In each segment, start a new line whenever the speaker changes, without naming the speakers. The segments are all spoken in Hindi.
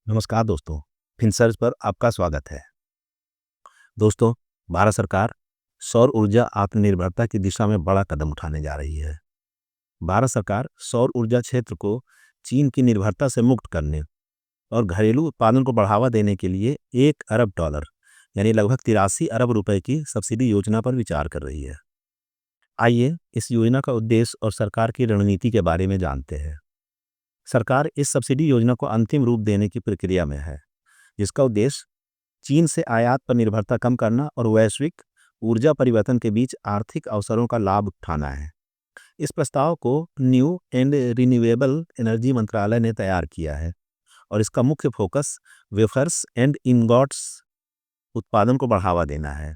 नमस्कार दोस्तों, फिनसर्च पर आपका स्वागत है। दोस्तों, भारत सरकार सौर ऊर्जा आत्मनिर्भरता की दिशा में बड़ा कदम उठाने जा रही है। भारत सरकार सौर ऊर्जा क्षेत्र को चीन की निर्भरता से मुक्त करने और घरेलू उत्पादन को बढ़ावा देने के लिए $1 अरब यानी लगभग 83 अरब रुपए की सब्सिडी योजना पर विचार कर रही है। आइए इस योजना का उद्देश्य और सरकार की रणनीति के बारे में जानते हैं। सरकार इस सब्सिडी योजना को अंतिम रूप देने की प्रक्रिया में है, जिसका उद्देश्य चीन से आयात पर निर्भरता कम करना और वैश्विक ऊर्जा परिवर्तन के बीच आर्थिक अवसरों का लाभ उठाना है। इस प्रस्ताव को न्यू एंड रिन्यूएबल एनर्जी मंत्रालय ने तैयार किया है और इसका मुख्य फोकस वेफर्स एंड इनगॉट्स उत्पादन को बढ़ावा देना है,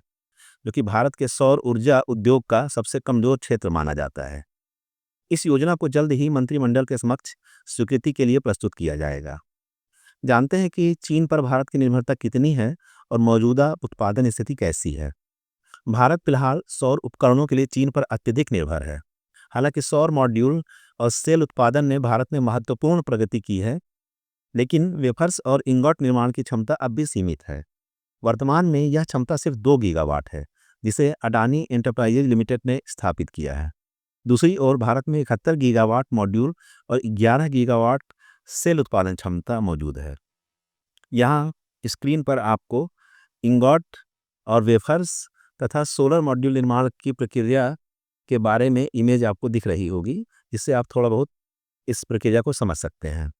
जो कि भारत के सौर ऊर्जा उद्योग का सबसे कमजोर क्षेत्र माना जाता है। इस योजना को जल्द ही मंत्रिमंडल के समक्ष स्वीकृति के लिए प्रस्तुत किया जाएगा। जानते हैं कि चीन पर भारत की निर्भरता कितनी है और मौजूदा उत्पादन स्थिति कैसी है। भारत फिलहाल सौर उपकरणों के लिए चीन पर अत्यधिक निर्भर है। हालांकि सौर मॉड्यूल और सेल उत्पादन में भारत ने महत्वपूर्ण प्रगति की है, लेकिन वेफर्स और इंगॉट निर्माण की क्षमता अब भी सीमित है। वर्तमान में यह क्षमता सिर्फ 2 गीगावाट है, जिसे अडानी एंटरप्राइजेज लिमिटेड ने स्थापित किया है। दूसरी ओर भारत में 71 गीगावाट मॉड्यूल और 11 गीगावाट सेल उत्पादन क्षमता मौजूद है। यहाँ स्क्रीन पर आपको इंगॉट और वेफर्स तथा सोलर मॉड्यूल निर्माण की प्रक्रिया के बारे में इमेज आपको दिख रही होगी, जिससे आप थोड़ा बहुत इस प्रक्रिया को समझ सकते हैं।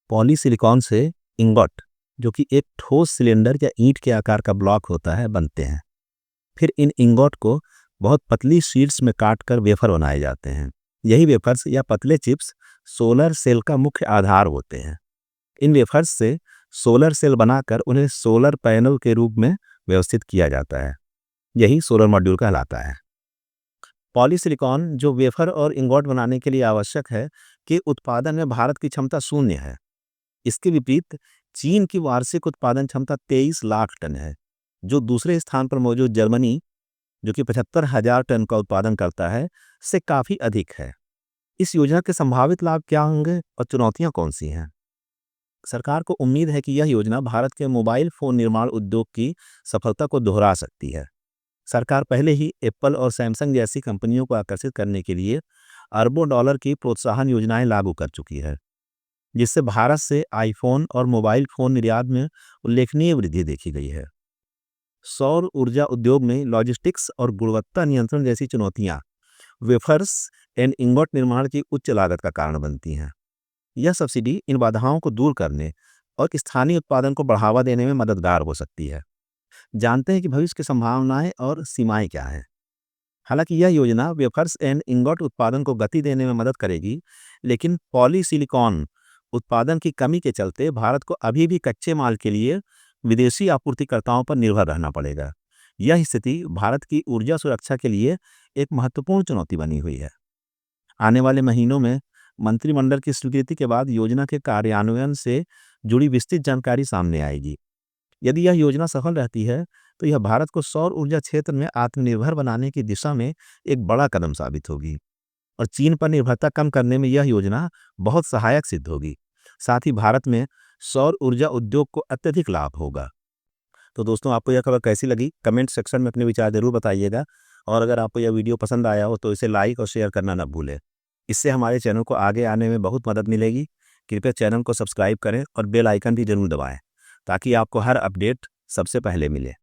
पॉलीसिलिकॉन से इंगॉट, जो कि एक ठोस सिलेंडर या ईंट के आकार का ब्लॉक होता है, बनते हैं। फिर इन इंगॉट को बहुत पतली शीट्स में काटकर वेफर बनाए जाते हैं। यही वेफर्स या पतले चिप्स सोलर सेल का मुख्य आधार होते हैं। इन वेफर्स से सोलर सेल बनाकर उन्हें सोलर पैनल के रूप में व्यवस्थित किया जाता है। यही सोलर मॉड्यूल कहलाता है। पॉलीसिलिकॉन, जो वेफर और इंगॉट बनाने के लिए आवश्यक है, के उत्पादन में भारत की क्षमता शून्य है। इसके विपरीत चीन की वार्षिक उत्पादन क्षमता 23 लाख टन है, जो दूसरे स्थान पर मौजूद जर्मनी, जो कि 75,000 टन का उत्पादन करता है, से काफ़ी अधिक है। इस योजना के संभावित लाभ क्या होंगे और चुनौतियाँ कौन सी हैं? सरकार को उम्मीद है कि यह योजना भारत के मोबाइल फोन निर्माण उद्योग की सफलता को दोहरा सकती है। सरकार पहले ही एप्पल और सैमसंग जैसी कंपनियों को आकर्षित करने के लिए अरबों डॉलर की प्रोत्साहन योजनाएं लागू कर चुकी है, जिससे भारत से आईफोन और मोबाइल फोन निर्यात में उल्लेखनीय वृद्धि देखी गई है। सौर ऊर्जा उद्योग में लॉजिस्टिक्स और गुणवत्ता नियंत्रण जैसी चुनौतियां वेफर्स एंड इंगॉट निर्माण की उच्च लागत का कारण बनती हैं। यह सब्सिडी इन बाधाओं को दूर करने और स्थानीय उत्पादन को बढ़ावा देने में मददगार हो सकती है। जानते हैं कि भविष्य की संभावनाएं और सीमाएं क्या हैं। हालांकि यह योजना वेफर्स एंड इंगॉट उत्पादन को गति देने में मदद करेगी, लेकिन पॉलीसिलिकॉन उत्पादन की कमी के चलते भारत को अभी भी कच्चे माल के लिए विदेशी आपूर्तिकर्ताओं पर निर्भर रहना पड़ेगा। यह स्थिति भारत की ऊर्जा सुरक्षा के लिए एक महत्वपूर्ण चुनौती बनी हुई है। आने वाले महीनों में मंत्रिमंडल की स्वीकृति के बाद योजना के कार्यान्वयन से जुड़ी विस्तृत जानकारी सामने आएगी। यदि यह योजना सफल रहती है, तो यह भारत को सौर ऊर्जा क्षेत्र में आत्मनिर्भर बनाने की दिशा में एक बड़ा कदम साबित होगी और चीन पर निर्भरता कम करने में यह योजना बहुत सहायक सिद्ध होगी। साथ ही भारत में सौर ऊर्जा उद्योग को अत्यधिक लाभ होगा। तो दोस्तों, आपको यह खबर कैसी लगी? कमेंट सेक्शन में अपने विचार जरूर बताइएगा और अगर आपको यह वीडियो पसंद आया हो तो इसे लाइक और शेयर करना न भूलें। इससे हमारे चैनल को आगे आने में बहुत मदद मिलेगी। कृपया चैनल को सब्सक्राइब करें और बेल आइकन भी जरूर दबाएं, ताकि आपको हर अपडेट सबसे पहले मिले।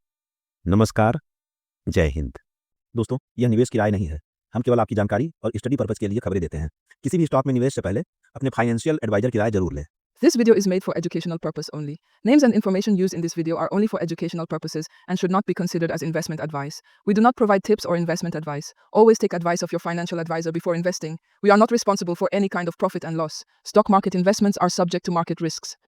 नमस्कार, जय हिंद। दोस्तों, यह निवेश की राय नहीं है। हम केवल आपकी जानकारी और स्टडी पर्पज के लिए खबरें देते हैं। किसी भी स्टॉक में निवेश से पहले अपने फाइनेंशियल एडवाइजर की राय जरूर लें।
This video is made for educational purpose only. Names and information used in this video are only for educational purposes and should not be considered as investment advice. We do not provide tips or investment advice. Always take advice of your financial advisor before investing. We are not responsible for any kind of profit and loss. Stock market investments are subject to market risks.